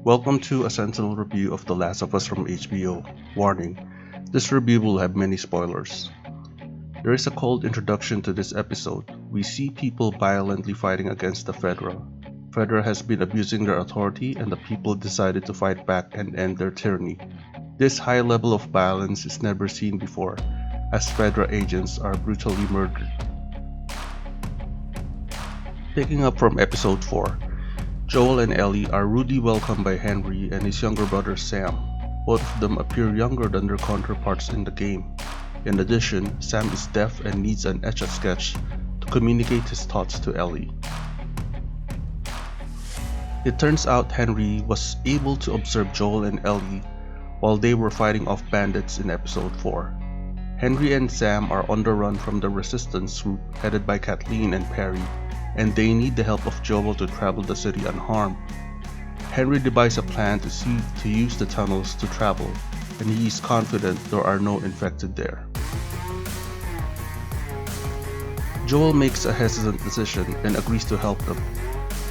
Welcome to a Sentinel review of The Last of Us from HBO. Warning: this review will have many spoilers. There is a cold introduction to this episode. We see people violently fighting against the Fedra. Fedra has been abusing their authority and the people decided to fight back and end their tyranny. This high level of violence is never seen before, as Fedra agents are brutally murdered. Picking up from episode 4, Joel and Ellie are rudely welcomed by Henry and his younger brother Sam. Both of them appear younger than their counterparts in the game. In addition, Sam is deaf and needs an Etch-a-Sketch to communicate his thoughts to Ellie. It turns out Henry was able to observe Joel and Ellie while they were fighting off bandits in episode 4. Henry and Sam are on the run from the resistance group headed by Kathleen and Perry, and they need the help of Joel to travel the city unharmed. Henry devised a plan to use the tunnels to travel, and he is confident there are no infected there. Joel makes a hesitant decision and agrees to help them.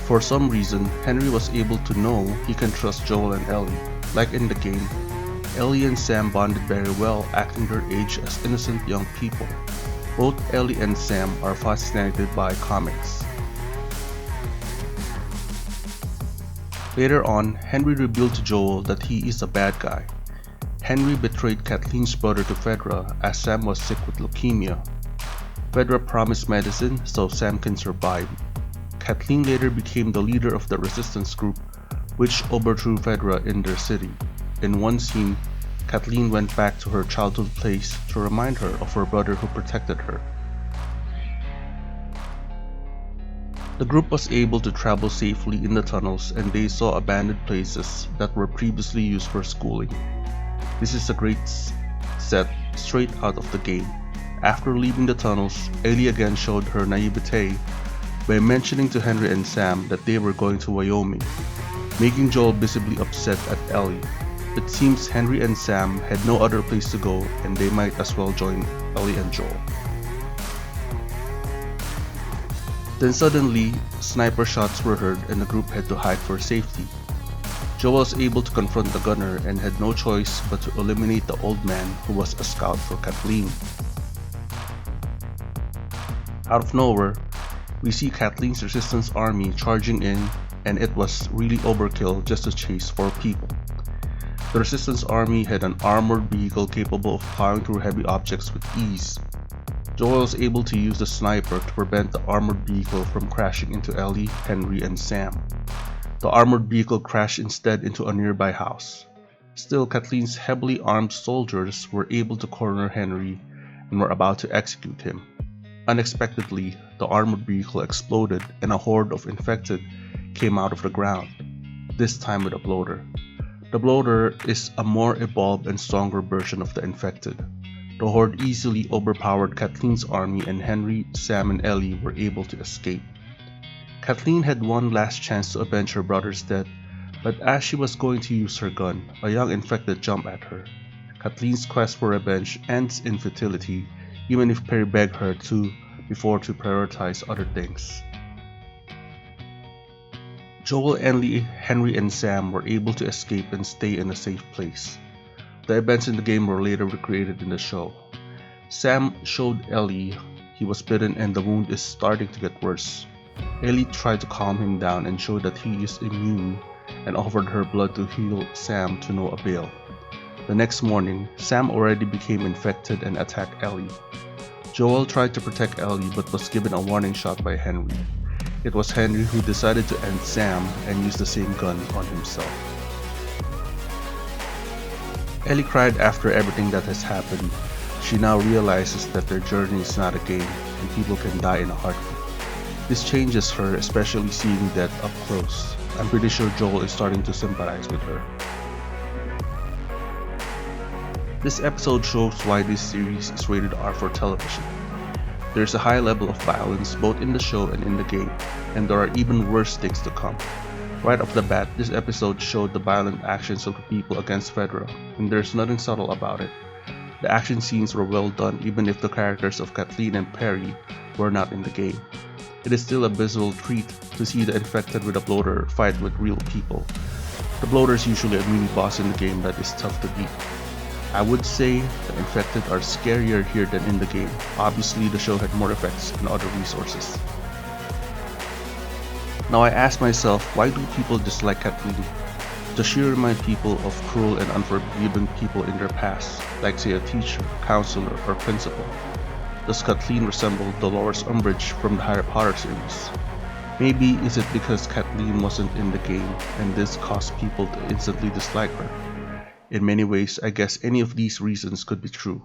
For some reason, Henry was able to know he can trust Joel and Ellie. Like in the game, Ellie and Sam bonded very well, acting their age as innocent young people. Both Ellie and Sam are fascinated by comics. Later on, Henry revealed to Joel that he is a bad guy. Henry betrayed Kathleen's brother to Fedra as Sam was sick with leukemia. Fedra promised medicine so Sam can survive. Kathleen later became the leader of the resistance group, which overthrew Fedra in their city. In one scene, Kathleen went back to her childhood place to remind her of her brother who protected her. The group was able to travel safely in the tunnels and they saw abandoned places that were previously used for schooling. This is a great set straight out of the game. After leaving the tunnels, Ellie again showed her naivete by mentioning to Henry and Sam that they were going to Wyoming, making Joel visibly upset at Ellie. It seems Henry and Sam had no other place to go and they might as well join Ellie and Joel. Then suddenly, sniper shots were heard and the group had to hide for safety. Joel was able to confront the gunner and had no choice but to eliminate the old man who was a scout for Kathleen. Out of nowhere, we see Kathleen's resistance army charging in, and it was really overkill just to chase 4 people. The resistance army had an armored vehicle capable of plowing through heavy objects with ease. Joel was able to use the sniper to prevent the armored vehicle from crashing into Ellie, Henry, and Sam. The armored vehicle crashed instead into a nearby house. Still, Kathleen's heavily armed soldiers were able to corner Henry and were about to execute him. Unexpectedly, the armored vehicle exploded and a horde of infected came out of the ground, this time with a bloater. The bloater is a more evolved and stronger version of the infected. The horde easily overpowered Kathleen's army and Henry, Sam, and Ellie were able to escape. Kathleen had one last chance to avenge her brother's death, but as she was going to use her gun, a young infected jumped at her. Kathleen's quest for revenge ends in futility, even if Perry begged her to prioritize other things. Joel, Ellie, Henry, and Sam were able to escape and stay in a safe place. The events in the game were later recreated in the show. Sam showed Ellie he was bitten and the wound is starting to get worse. Ellie tried to calm him down and showed that he is immune and offered her blood to heal Sam to no avail. The next morning, Sam already became infected and attacked Ellie. Joel tried to protect Ellie but was given a warning shot by Henry. It was Henry who decided to end Sam and use the same gun on himself. Ellie cried after everything that has happened. She now realizes that their journey is not a game and people can die in a heartbeat. This changes her, especially seeing death up close. I'm pretty sure Joel is starting to sympathize with her. This episode shows why this series is rated R for television. There's a high level of violence both in the show and in the game, and there are even worse things to come. Right off the bat, this episode showed the violent actions of the people against Fedra, and there's nothing subtle about it. The action scenes were well done even if the characters of Kathleen and Perry were not in the game. It is still a visual treat to see the infected with a bloater fight with real people. The bloater is usually a mini boss in the game that is tough to beat. I would say the infected are scarier here than in the game. Obviously, the show had more effects and other resources. Now I ask myself, why do people dislike Kathleen? Does she remind people of cruel and unforgiving people in their past, like say a teacher, counselor, or principal? Does Kathleen resemble Dolores Umbridge from the Harry Potter series? Maybe is it because Kathleen wasn't in the game and this caused people to instantly dislike her? In many ways, I guess any of these reasons could be true.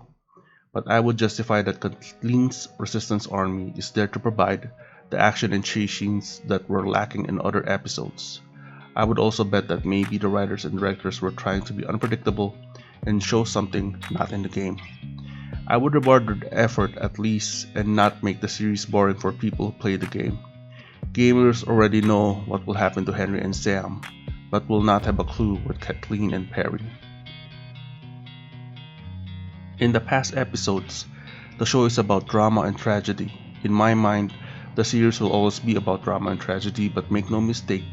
But I would justify that Kathleen's Resistance Army is there to provide the action and chase scenes that were lacking in other episodes. I would also bet that maybe the writers and directors were trying to be unpredictable and show something not in the game. I would reward the effort at least and not make the series boring for people who play the game. Gamers already know what will happen to Henry and Sam, but will not have a clue with Kathleen and Perry. In the past episodes, the show is about drama and tragedy. In my mind, the series will always be about drama and tragedy, but make no mistake,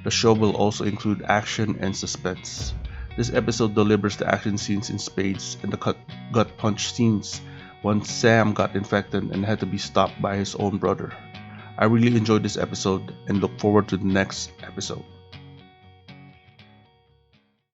the show will also include action and suspense. This episode delivers the action scenes in spades and the gut punch scenes once Sam got infected and had to be stopped by his own brother. I really enjoyed this episode and look forward to the next episode.